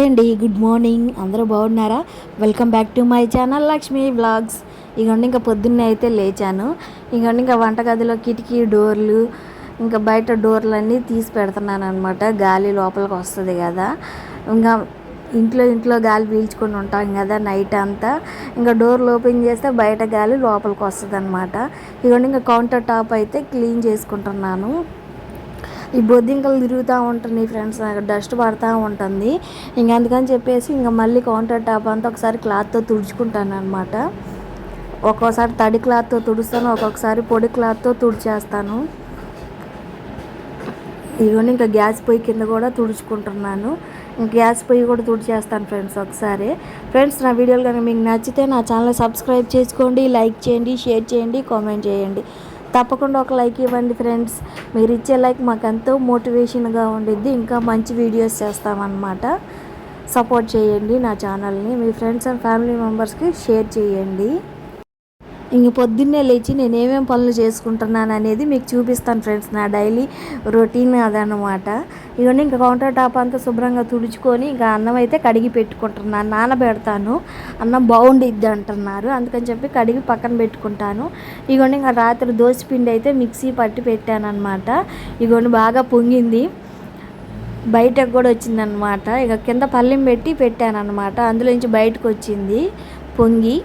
అండి, good morning. అందరూ బాగున్నారా? Welcome back to my channel Lakshmi vlogs. ఇగోండి ఇంకా పొద్దున్నే అయితే లేచాను. ఇగోండి ఇంకా వంటగదిలో కిటికీ డోర్లు ఇంకా బయట డోర్లన్నీ తీసి పెడుతున్నాను అనమాట. గాలి లోపలికి వస్తుంది కదా. ఇంకా ఇంట్లో గాలి పీల్చుకొని ఉంటాం కదా నైట్ అంతా. ఇంకా డోర్లు ఓపెన్ చేస్తే బయట గాలి లోపలికి వస్తుంది అనమాట. ఇగోండి ఇంకా కౌంటర్ టాప్ అయితే క్లీన్ చేసుకుంటున్నాను. ఈ బొద్దింకలు తిరుగుతూ ఉంటుంది ఫ్రెండ్స్, నాకు డస్ట్ పడుతూ ఉంటుంది. ఇంక అందుకని చెప్పేసి ఇంకా మళ్ళీ కౌంటర్ టాప్ అంతా ఒకసారి క్లాత్తో తుడుచుకుంటాను అనమాట. ఒక్కోసారి తడి క్లాత్తో తుడుస్తాను, ఒక్కొక్కసారి పొడి క్లాత్తో తుడిచేస్తాను. ఇవన్నీ ఇంకా గ్యాస్ పొయ్యి కింద కూడా తుడుచుకుంటున్నాను. గ్యాస్ పొయ్యి కూడా తుడిచేస్తాను ఫ్రెండ్స్ ఒకసారి. ఫ్రెండ్స్, నా వీడియోలు కనుక మీకు నచ్చితే నా ఛానల్ సబ్స్క్రైబ్ చేసుకోండి, లైక్ చేయండి, షేర్ చేయండి, కామెంట్ చేయండి. తప్పకుండా ఒక లైక్ ఇవ్వండి ఫ్రెండ్స్. మీరు ఇచ్చే లైక్ మాకు ఎంతో మోటివేషన్గా ఉండిద్ది. ఇంకా మంచి వీడియోస్ చేస్తామన్నమాట. సపోర్ట్ చేయండి నా ఛానల్ని. మీ ఫ్రెండ్స్ అండ్ ఫ్యామిలీ మెంబర్స్కి షేర్ చేయండి. ఇంక పొద్దున్నే లేచి నేను ఏమేమి పనులు చేసుకుంటున్నాను అనేది మీకు చూపిస్తాను ఫ్రెండ్స్. నా డైలీ రొటీన్ అదనమాట. ఇవన్నీ ఇంకా కౌంటర్ టాప్ అంతా శుభ్రంగా తుడుచుకొని ఇంకా అన్నం అయితే కడిగి పెట్టుకుంటున్నాను. నానబెడతాను, అన్నం బాగుండిద్ది అంటున్నారు, అందుకని చెప్పి కడిగి పక్కన పెట్టుకుంటాను. ఇవన్నీ ఇంకా రాత్రి దోసపిండి అయితే మిక్సీ పట్టి పెట్టాను అనమాట. ఇవన్నీ బాగా పొంగింది, బయటకు కూడా వచ్చిందనమాట. ఇక కింద పల్లెం పెట్టి పెట్టాను అనమాట, అందులోంచి బయటకు వచ్చింది పొంగి.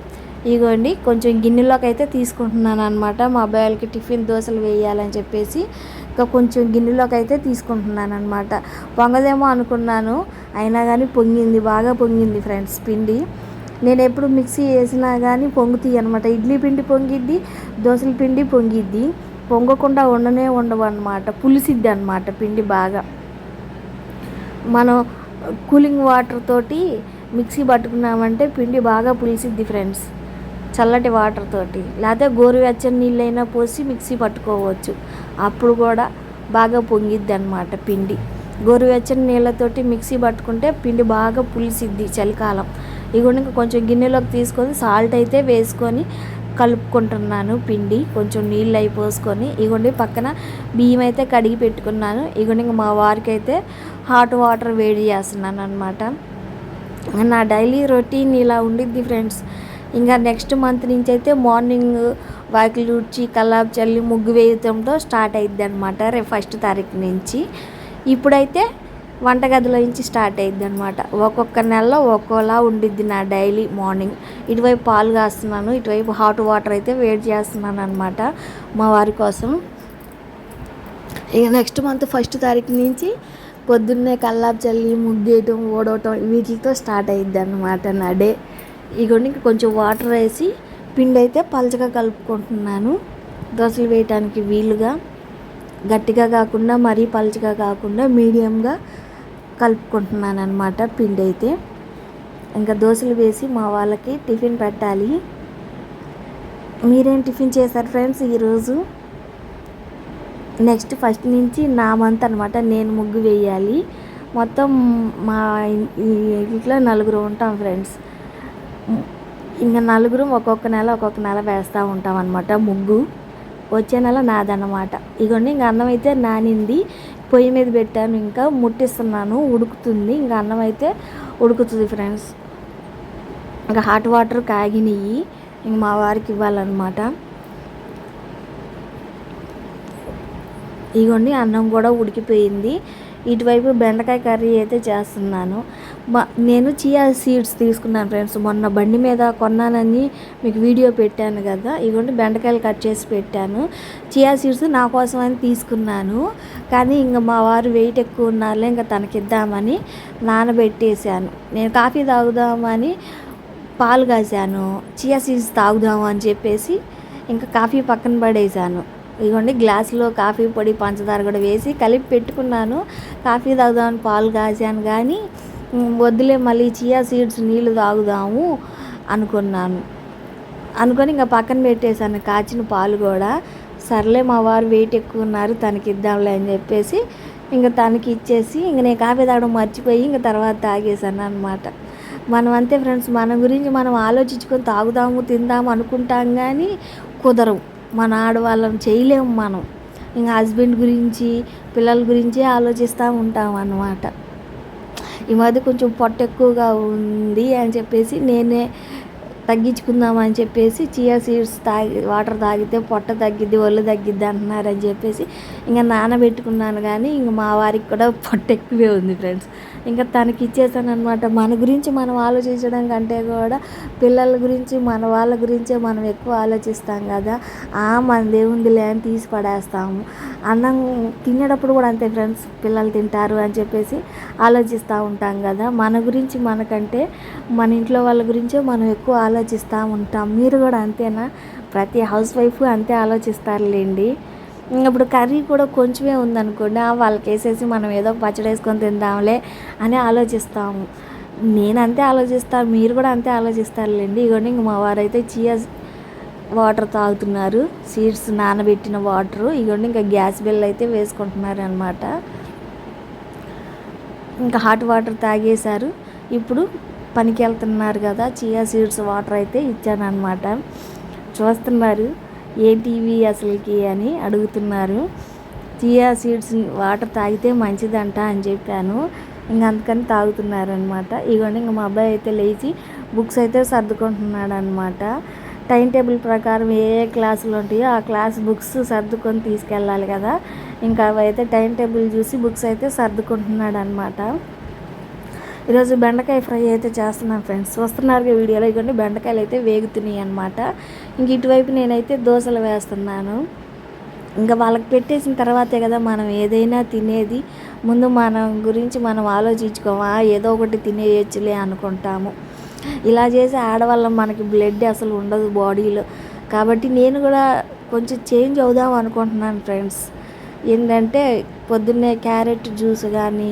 ఇగోండి కొంచెం గిన్నెలోకి అయితే తీసుకుంటున్నాను అనమాట. మా అబ్బాయిలకి టిఫిన్ దోశలు వేయాలని చెప్పేసి ఇంకా కొంచెం గిన్నెలోకి అయితే తీసుకుంటున్నాను అనమాట. పొంగదేమో అనుకున్నాను, అయినా కానీ పొంగింది, బాగా పొంగింది ఫ్రెండ్స్ పిండి. నేను ఎప్పుడు మిక్సీ వేసినా కానీ పొంగుతాయి అనమాట. ఇడ్లీ పిండి పొంగిద్ది, దోశల పిండి పొంగిద్ది, పొంగకుండా ఉండవు అనమాట. పులిసిద్ది అనమాట పిండి బాగా. మనం కూలింగ్ వాటర్ తోటి మిక్సీ పట్టుకున్నామంటే పిండి బాగా పులిసిద్ది ఫ్రెండ్స్, చల్లటి వాటర్ తోటి. లేకపోతే గోరువెచ్చని నీళ్ళైనా పోసి మిక్సీ పట్టుకోవచ్చు, అప్పుడు కూడా బాగా పొంగిద్ది అనమాట పిండి. గోరువెచ్చని నీళ్ళతోటి మిక్సీ పట్టుకుంటే పిండి బాగా పులిసిద్ది చలికాలం. ఇగోండి ఇంకా కొంచెం గిన్నెలోకి తీసుకొని సాల్ట్ అయితే వేసుకొని కలుపుకుంటున్నాను పిండి, కొంచెం నీళ్ళు అయి పోసుకొని. ఇగోండి పక్కన బియ్యం అయితే కడిగి పెట్టుకున్నాను. ఇగోండి ఇంకా మా వారికి అయితే హాట్ వాటర్ వేడి చేస్తున్నాను అనమాట. నా డైలీ రొటీన్ ఇలా ఉండిద్ది ఫ్రెండ్స్. ఇంకా నెక్స్ట్ మంత్ నుంచి అయితే మార్నింగ్ వాకిలి ఊడ్చి కల్లాపు చల్లి ముగ్గు వేయడంతో స్టార్ట్ అయిద్ది అనమాట. రేపు 1వ తారీఖు నుంచి. ఇప్పుడైతే వంటగదిలో నుంచి స్టార్ట్ అయిద్ది అనమాట. ఒక్కొక్క నెలలో ఒక్కోలా ఉండిద్ది నా డైలీ మార్నింగ్. ఇటువైపు పాలు కాస్తున్నాను, ఇటువైపు హాట్ వాటర్ అయితే వేడి చేస్తున్నాను అనమాట మా వారి కోసం. ఇక నెక్స్ట్ మంత్ 1వ తారీఖు నుంచి పొద్దున్నే కల్లాపు చల్లి ముగ్గేయటం ఓడవటం వీటితో స్టార్ట్ అయిద్ది అనమాట నా డే. ఇగోండి ఇంక కొంచెం వాటర్ వేసి పిండి అయితే పలచగా కలుపుకుంటున్నాను, దోశలు వేయటానికి వీలుగా. గట్టిగా కాకుండా మరీ పలచగా కాకుండా మీడియంగా కలుపుకుంటున్నాను అనమాట పిండి అయితే. ఇంకా దోశలు వేసి మా వాళ్ళకి టిఫిన్ పెట్టాలి. మీరేం టిఫిన్ చేశారు ఫ్రెండ్స్ ఈరోజు? నెక్స్ట్ 1st నుంచి నా మంత్ అనమాట, నేను ముగ్గు వేయాలి. మొత్తం మా ఇంట్లో 4 ఉంటాం ఫ్రెండ్స్. ఇంకా 4 ఒక్కొక్క నెల వేస్తూ ఉంటాం అనమాట ముగ్గు. వచ్చే నెల నాదన్నమాట. ఇగోండి ఇంకా అన్నం అయితే నానింది, పొయ్యి మీద పెట్టాను, ఇంకా ముట్టిస్తున్నాను, ఉడుకుతుంది. ఇంకా అన్నం అయితే ఉడుకుతుంది ఫ్రెండ్స్. ఇంకా హాట్ వాటర్ కాగినవి ఇంక మా వారికి ఇవ్వాలన్నమాట. ఇగోండి అన్నం కూడా ఉడికిపోయింది. ఇటువైపు బెండకాయ కర్రీ అయితే చేస్తున్నాను. నేను చియా సీడ్స్ తీసుకున్నాను ఫ్రెండ్స్, మొన్న బండి మీద కొన్నానని మీకు వీడియో పెట్టాను కదా. ఇగోండి బెండకాయలు కట్ చేసి పెట్టాను. చియా సీడ్స్ నా కోసం అని తీసుకున్నాను, కానీ ఇంకా మా వారు వెయిట్ ఎక్కువ ఉన్నారులే ఇంకా తనకిద్దామని నానబెట్టేశాను. నేను కాఫీ తాగుదామని పాలు కాశాను, చియా సీడ్స్ తాగుదాము అని చెప్పేసి ఇంకా కాఫీ పక్కన పడేశాను. ఇదిగోండి గ్లాసులో కాఫీ పొడి పంచదార కూడా వేసి కలిపి పెట్టుకున్నాను. కాఫీ తాగుదామని పాలు కాసాను, కానీ వద్దులే మళ్ళీ చియా సీడ్స్ నీళ్ళు తాగుదాము అనుకొని ఇంకా పక్కన పెట్టేశాను కాచిన పాలు కూడా. సర్లే మా వారు వెయిట్ ఎక్కువ ఉన్నారు తనకి ఇద్దాంలే అని చెప్పేసి ఇంకా తనకి ఇచ్చేసి ఇంక నేను కాఫీ తాగడం మర్చిపోయి ఇంకా తర్వాత తాగేశాను అనమాట. మనం అంతే ఫ్రెండ్స్, మన గురించి మనం ఆలోచించుకొని తాగుదాము తిందాము అనుకుంటాం, కానీ కుదరవు. మన ఆడవాళ్ళం చేయలేము మనం. ఇంకా హస్బెండ్ గురించి పిల్లల గురించే ఆలోచిస్తూ ఉంటాం అన్నమాట. ఈ మధ్య కొంచెం పొట్ట ఎక్కువగా ఉంది అని చెప్పేసి నేనే తగ్గించుకుందామని చెప్పేసి చియా సీడ్స్ వాటర్ తాగితే పొట్ట తగ్గిద్ది, ఒళ్ళు తగ్గిద్ది అంటున్నారని చెప్పేసి ఇంకా నానబెట్టుకున్నాను. కానీ ఇంక మా వారికి కూడా పొట్ట ఎక్కువే ఉంది ఫ్రెండ్స్. ఇంకా తనకి ఇచ్చేసాను అనమాట. మన గురించి మనం ఆలోచించడం కంటే కూడా పిల్లల గురించి, మన వాళ్ళ గురించే మనం ఎక్కువ ఆలోచిస్తాం కదా. మనదేముందిలే అని తీసి పడేస్తాము. అన్నం తినేటప్పుడు కూడా అంతే ఫ్రెండ్స్, పిల్లలు తింటారు అని చెప్పేసి ఆలోచిస్తూ ఉంటాం కదా. మన గురించి మనకంటే మన ఇంట్లో వాళ్ళ గురించే మనం ఎక్కువ ఆలోచిస్తూ ఉంటాం. మీరు కూడా అంతేనా? ప్రతి హౌస్ వైఫ్ అంతే ఆలోచిస్తారులేండి. ఇప్పుడు కర్రీ కూడా కొంచెమే ఉందనుకోండి, వాళ్ళకి వేసేసి మనం ఏదో పచ్చడి వేసుకొని తిందాంలే అని ఆలోచిస్తాము. నేను అంతే ఆలోచిస్తాను, మీరు కూడా అంతే ఆలోచిస్తారులేండి. ఇగోండి ఇంక మా వారైతే చియా వాటర్ తాగుతున్నారు, సీడ్స్ నానబెట్టిన వాటరు. ఇగోండి ఇంకా గ్యాస్ బిల్ అయితే వేసుకుంటున్నారు అనమాట. ఇంకా హాట్ వాటర్ తాగేశారు. ఇప్పుడు పనికి వెళ్తున్నారు కదా, చియా సీడ్స్ వాటర్ అయితే ఇచ్చాను అనమాట. చూస్తున్నారు ఏంటివి అసలుకి అని అడుగుతున్నారు. చియా సీడ్స్ వాటర్ తాగితే మంచిదంట అని చెప్పాను. ఇంక అందుకని తాగుతున్నారనమాట. ఇగోండి ఇంక మా అబ్బాయి అయితే లేచి బుక్స్ అయితే సర్దుకుంటున్నాడు అనమాట. టైం టేబుల్ ప్రకారం ఏ క్లాసులు ఉంటాయో ఆ క్లాస్ బుక్స్ సర్దుకొని తీసుకెళ్ళాలి కదా. ఇంకా అవైతే టైం టేబుల్ చూసి బుక్స్ అయితే సర్దుకుంటున్నాడు అనమాట. ఈరోజు బెండకాయ ఫ్రై అయితే చేస్తున్నాను ఫ్రెండ్స్. వస్తున్నారు వీడియోలో. ఇవ్వండి బెండకాయలు అయితే వేగుతున్నాయి అనమాట. ఇంక ఇటువైపు నేనైతే దోశలు వేస్తున్నాను. ఇంకా వాళ్ళకి పెట్టేసిన తర్వాతే కదా మనం ఏదైనా తినేది. ముందు మన గురించి మనం ఆలోచించుకోమా, ఏదో ఒకటి తినేయచ్చులే అనుకుంటాము. ఇలా చేసి ఆడవాళ్ళం మనకి బ్లడ్ అసలు ఉండదు బాడీలో. కాబట్టి నేను కూడా కొంచెం చేంజ్ అవుదాం అనుకుంటున్నాను ఫ్రెండ్స్. ఏంటంటే పొద్దున్నే క్యారెట్ జ్యూస్ కానీ,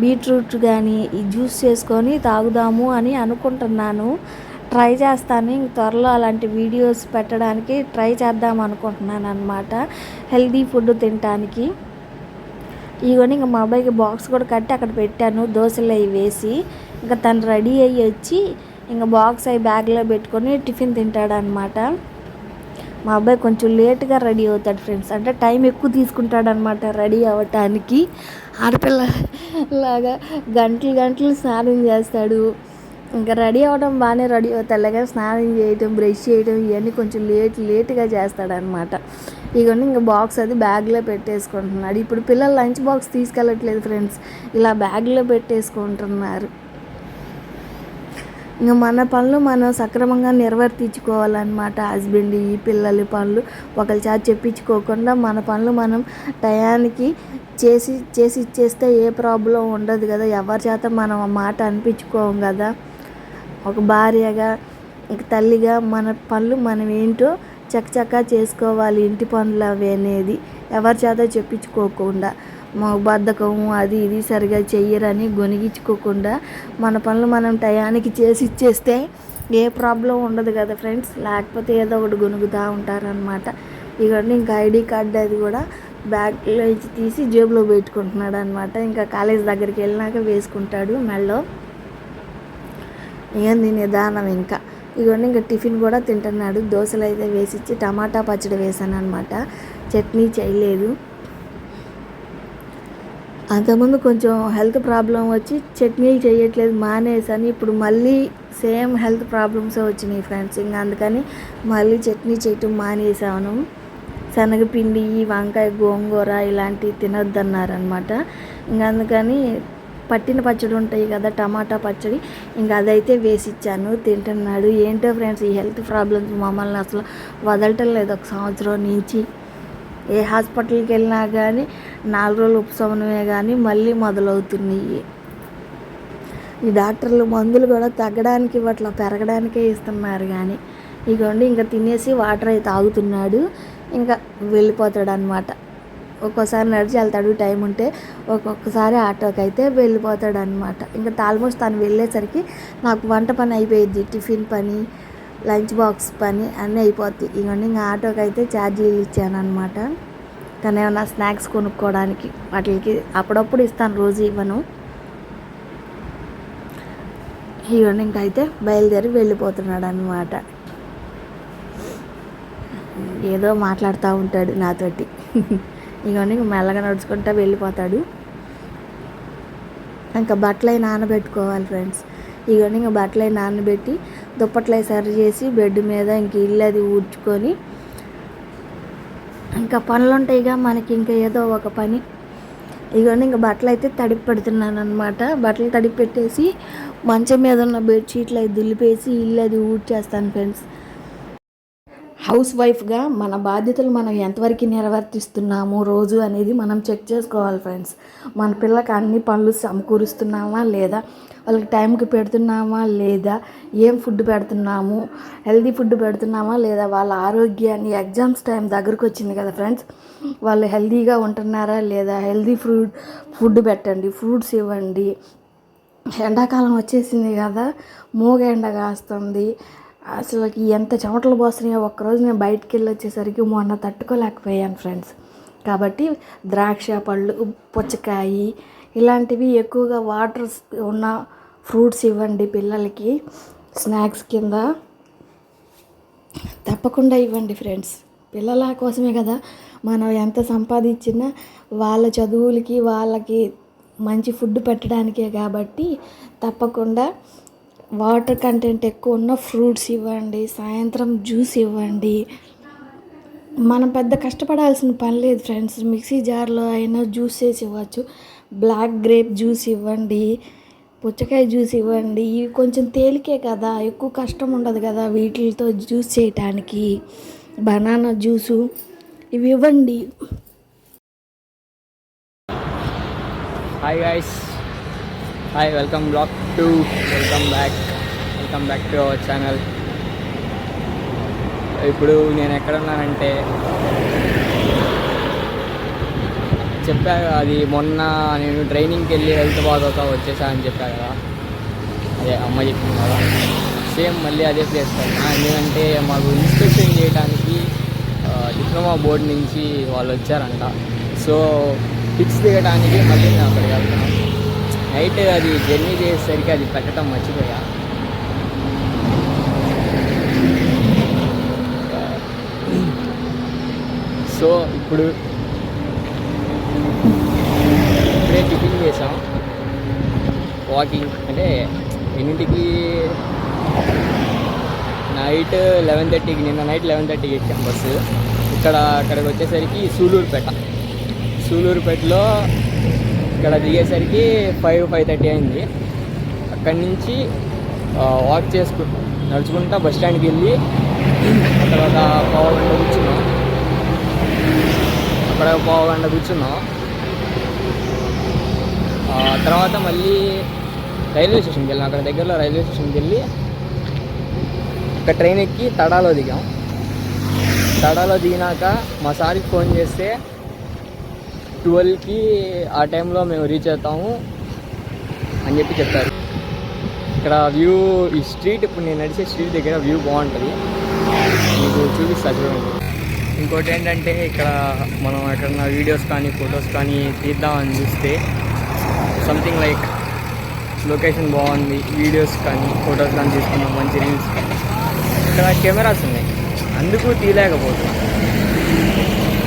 బీట్రూట్ కానీ ఈ జ్యూస్ చేసుకొని తాగుదాము అని అనుకుంటున్నాను. ట్రై చేస్తాను. ఇంక త్వరలో అలాంటి వీడియోస్ పెట్టడానికి ట్రై చేద్దాం అనుకుంటున్నాను అనమాట, హెల్దీ ఫుడ్ తినడానికి. ఇవన్నీ ఇంకా మా అబ్బాయికి బాక్స్ కూడా కట్టి అక్కడ పెట్టాను, దోశలు అవి వేసి. ఇంకా తను రెడీ అయ్యి వచ్చి ఇంకా బాక్స్ అవి బ్యాగ్లో పెట్టుకొని టిఫిన్ తింటాడనమాట. మా అబ్బాయి కొంచెం లేట్గా రెడీ అవుతాడు ఫ్రెండ్స్. అంటే టైం ఎక్కువ తీసుకుంటాడు అనమాట రెడీ అవ్వటానికి. ఆడపిల్లలాగా గంటలు గంటలు స్నానం చేస్తాడు. ఇంకా రెడీ అవ్వడం బాగానే రెడీ అవుతాడు, కానీ స్నానం చేయటం, బ్రష్ చేయడం ఇవన్నీ కొంచెం లేట్గా చేస్తాడనమాట. ఇవన్నీ ఇంకా బాక్స్ అది బ్యాగ్లో పెట్టేసుకుంటున్నాడు. ఇప్పుడు పిల్లలు లంచ్ బాక్స్ తీసుకెళ్ళట్లేదు ఫ్రెండ్స్, ఇలా బ్యాగ్లో పెట్టేసుకుంటున్నారు. ఇంకా మన పనులు మనం సక్రమంగా నిర్వర్తించుకోవాలన్నమాట. హస్బెండ్ ఈ పిల్లల పనులు ఒకరి చేత చెప్పించుకోకుండా మన పనులు మనం టయానికి చేసి ఇచ్చేస్తే ఏ ప్రాబ్లం ఉండదు కదా. ఎవరి చేత మనం ఆ మాట అనిపించుకోం కదా. ఒక భార్యగా, ఇక తల్లిగా మన పనులు మనం ఏంటో చక్కచక్క చేసుకోవాలి. ఇంటి పనులు అవి అనేది ఎవరి చేత చెప్పించుకోకుండా, మా బద్ధకము అది ఇది సరిగా చెయ్యరని గొనిగించుకోకుండా మన పనులు మనం టయానికి చేసి ఇచ్చేస్తే ఏ ప్రాబ్లం ఉండదు కదా ఫ్రెండ్స్. లేకపోతే ఏదో ఒకటి గొనుగుతూ ఉంటారనమాట. ఇవన్నీ ఇంకా ఐడి కార్డు అది కూడా బ్యాగ్లో ఇచ్చి తీసి జేబులో పెట్టుకుంటున్నాడు అనమాట. ఇంకా కాలేజ్ దగ్గరికి వెళ్ళినాక వేసుకుంటాడు మెడలో. ఏంది నిదానం. ఇవన్నీ ఇంకా టిఫిన్ కూడా తింటున్నాడు. దోశలు అయితే వేసిచ్చి టమాటా పచ్చడి వేసాను అనమాట, చట్నీ చేయలేదు. అంతకుముందు కొంచెం హెల్త్ ప్రాబ్లం వచ్చి చట్నీలు చేయట్లేదు మానేసాను. ఇప్పుడు మళ్ళీ సేమ్ హెల్త్ ప్రాబ్లమ్స్ వచ్చినాయి ఫ్రెండ్స్. ఇంకా అందుకని మళ్ళీ చట్నీ చేయటం మానేసాను. శనగపిండి, వంకాయ, గోంగూర ఇలాంటివి తినొద్దన్నారనమాట. ఇంకా అందుకని పట్టిన పచ్చడి ఉంటాయి కదా, టమాటా పచ్చడి, ఇంకా అదైతే వేసిచ్చాను, తింటున్నాడు. ఏంటో ఫ్రెండ్స్ ఈ హెల్త్ ప్రాబ్లమ్స్ మమ్మల్ని అసలు వదలటం లేదు. ఒక సంవత్సరం నుంచి ఏ హాస్పిటల్కి వెళ్ళినా కానీ 4 రోజులు ఉపశమనమే కానీ మళ్ళీ మొదలవుతున్నాయి. ఈ డాక్టర్లు మందులు కూడా తగ్గడానికి ఇవ్వట్లా, పెరగడానికే ఇస్తున్నారు. కానీ ఇగోండి ఇంకా తినేసి వాటర్ అయితే తాగుతున్నాడు. ఇంకా వెళ్ళిపోతాడు అనమాట. ఒక్కోసారి నడిచి వెళ్తాడు టైం ఉంటే, ఒక్కొక్కసారి ఆటోకి అయితే వెళ్ళిపోతాడు అనమాట. ఇంకా ఆల్మోస్ట్ తను వెళ్ళేసరికి నాకు వంట పని అయిపోయింది, టిఫిన్ పని, లంచ్ బాక్స్ పని అన్నీ అయిపోద్ది. ఇవన్నీ ఇంకా ఆటోకి అయితే ఛార్జీలు ఇచ్చాను అనమాట. తను ఏమన్నా స్నాక్స్ కొనుక్కోవడానికి వాటికి అప్పుడప్పుడు ఇస్తాను, రోజు ఇవ్వను. ఇవన్నీ ఇంకా అయితే బయలుదేరి వెళ్ళిపోతున్నాడు అనమాట. ఏదో మాట్లాడుతూ ఉంటాడు నాతోటి. ఇవన్నీ మెల్లగా నడుచుకుంటూ వెళ్ళిపోతాడు. ఇంకా బట్టలు అవి నానబెట్టుకోవాలి ఫ్రెండ్స్. ఇవన్నీ ఇంకా బట్టలు అవి నానబెట్టి దుప్పట్లు అవి సరి చేసి బెడ్ మీద ఇంక ఇల్లు అది ఊడ్చుకొని ఇంకా పనులు ఉంటాయిగా మనకి, ఇంకా ఏదో ఒక పని. ఇవన్నీ ఇంకా బట్టలు అయితే తడిపి పెడుతున్నాను అనమాట. బట్టలు తడిపి పెట్టేసి మంచం మీద ఉన్న బెడ్షీట్లు అవి దులిపేసి ఇల్లు అది ఊడ్చేస్తాను ఫ్రెండ్స్. హౌస్ వైఫ్గా మన బాధ్యతలు మనం ఎంతవరకు నెరవేర్తిస్తున్నాము రోజు అనేది మనం చెక్ చేసుకోవాలి ఫ్రెండ్స్. మన పిల్లలకి అన్ని పనులు సమకూరుస్తున్నామా లేదా, వాళ్ళకి టైంకి పెడుతున్నామా లేదా, ఏం ఫుడ్ పెడుతున్నాము, హెల్తీ ఫుడ్ పెడుతున్నామా లేదా, వాళ్ళ ఆరోగ్యాన్ని, ఎగ్జామ్స్ టైం దగ్గరకు వచ్చింది కదా ఫ్రెండ్స్, వాళ్ళు హెల్తీగా ఉంటున్నారా లేదా, హెల్తీ ఫుడ్ పెట్టండి, ఫ్రూట్స్ ఇవ్వండి. ఎండాకాలం వచ్చేసింది కదా, మూగ ఎండ కాస్తుంది, అసలుకి ఎంత చెమటలు పోస్తున్నాయో. ఒక్కరోజు నేను బయటికి వెళ్ళి వచ్చేసరికి మొన్న తట్టుకోలేకపోయాను ఫ్రెండ్స్. కాబట్టి ద్రాక్ష పళ్ళు, పుచ్చకాయ ఇలాంటివి ఎక్కువగా వాటర్ ఉన్న ఫ్రూట్స్ ఇవ్వండి పిల్లలకి స్నాక్స్ కింద. తప్పకుండా ఇవ్వండి ఫ్రెండ్స్. పిల్లల కోసమే కదా మనం ఎంత సంపాదించినా, వాళ్ళ చదువులకి వాళ్ళకి మంచి ఫుడ్ పెట్టడానికే. కాబట్టి తప్పకుండా వాటర్ కంటెంట్ ఎక్కువ ఉన్న ఫ్రూట్స్ ఇవ్వండి, సాయంత్రం జ్యూస్ ఇవ్వండి. మనం పెద్ద కష్టపడాల్సిన పని లేదు ఫ్రెండ్స్. మిక్సీ జార్లో అయినా జ్యూస్ చేసి ఇవ్వచ్చు. బ్లాక్ గ్రేప్ జ్యూస్ ఇవ్వండి, పుచ్చకాయ జ్యూస్ ఇవ్వండి. ఇవి కొంచెం తేలికే కదా, ఎక్కువ కష్టం ఉండదు కదా వీటితో జ్యూస్ చేయటానికి. బనానా జ్యూసు ఇవి ఇవ్వండి. Hi guys, hi, welcome back to our channel. ఇప్పుడు నేను ఎక్కడ ఉన్నానంటే, చెప్పా అది మొన్న నేను ట్రైనింగ్కి వెళ్ళి హెల్త్ బాగోక వచ్చేసా అని చెప్పా కదా, అదే అమ్మ చెప్పింది కదా, సేమ్ మళ్ళీ అదే ప్లేస్ కదా. ఎందుకంటే మాకు ఇన్స్పెక్షన్ చేయడానికి డిప్లొమా బోర్డు నుంచి వాళ్ళు వచ్చారంట. సో పిక్స్ దిగడానికి మళ్ళీ నేను అక్కడికి వెళ్తున్నాను. నైట్ అది జర్నీ చేసేసరికి అది పెట్టడం మర్చిపోయా. సో ఇప్పుడే టిఫిన్ చేసాం. వాకింగ్ అంటే ఎన్నింటికి, నైట్ 11:30కి, నిన్న నైట్ 11:30కి ఎక్కాం బస్సు. అక్కడికి వచ్చేసరికి సూలూరుపేటలో ఇక్కడ దిగేసరికి 5:30 అయింది. అక్కడి నుంచి వాక్ నడుచుకుంటా బస్ స్టాండ్కి వెళ్ళి అక్కడ ఒక పావుగంట కూర్చున్నాం. తర్వాత మళ్ళీ రైల్వే స్టేషన్కి వెళ్ళాం. అక్కడ దగ్గరలో రైల్వే స్టేషన్కి వెళ్ళి ఒక ట్రైన్ ఎక్కి తడాలో దిగాం. తడాలో దిగినాక మా సార్కి ఫోన్ చేస్తే 12కి ఆ టైంలో మేము రీచ్ అవుతాము అని చెప్పారు. ఇక్కడ వ్యూ, ఈ స్ట్రీట్, ఇప్పుడు నేను నడిచే స్ట్రీట్ దగ్గర వ్యూ బాగుంటుంది, మీకు చూపిస్తా చూడండి. ఇంకోటి ఏంటంటే, ఇక్కడ మనం ఎక్కడన్నా వీడియోస్ కానీ ఫొటోస్ కానీ తీద్దామని చూస్తే సంథింగ్ లైక్ లొకేషన్ బాగుంది, వీడియోస్ కానీ ఫొటోస్ కానీ తీసుకున్నాం, మంచి రీల్స్ కానీ. ఇక్కడ కెమెరాస్ ఉన్నాయి, అందుకు తీయలేకపోతున్నాను.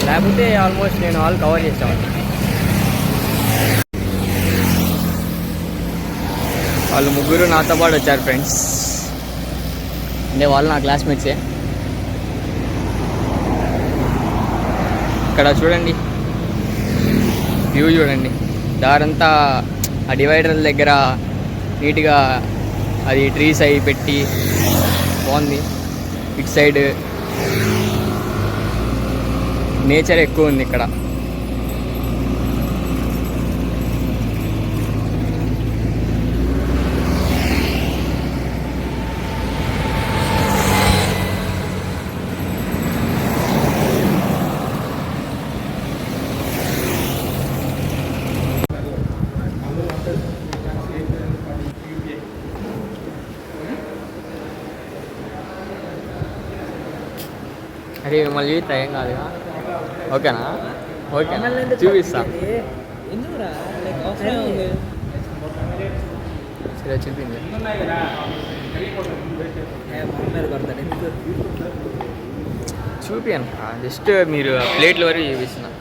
లేకపోతే ఆల్మోస్ట్ నేను ఆల్ కవర్ చేసేవాడిని. వాళ్ళు ముగ్గురు నాతో పాటు వచ్చారు ఫ్రెండ్స్, అంటే వాళ్ళు నా క్లాస్మేట్సే. ఇక్కడ చూడండి వ్యూ, చూడండి దారంతా ఆ డివైడర్ల దగ్గర నీట్గా అది ట్రీస్ అవి పెట్టి బాగుంది. ఇటు సైడ్ నేచర్ ఎక్కువ ఉంది ఇక్కడ. అరే మిమ్మల్ని చూపిస్తా, ఏం కాదుగా, ఓకేనా? ఓకే, చూపిస్తా. సరే చూపింది. చూపియను, జస్ట్ మీరు ప్లేట్ల వరకు చూపిస్తున్నా.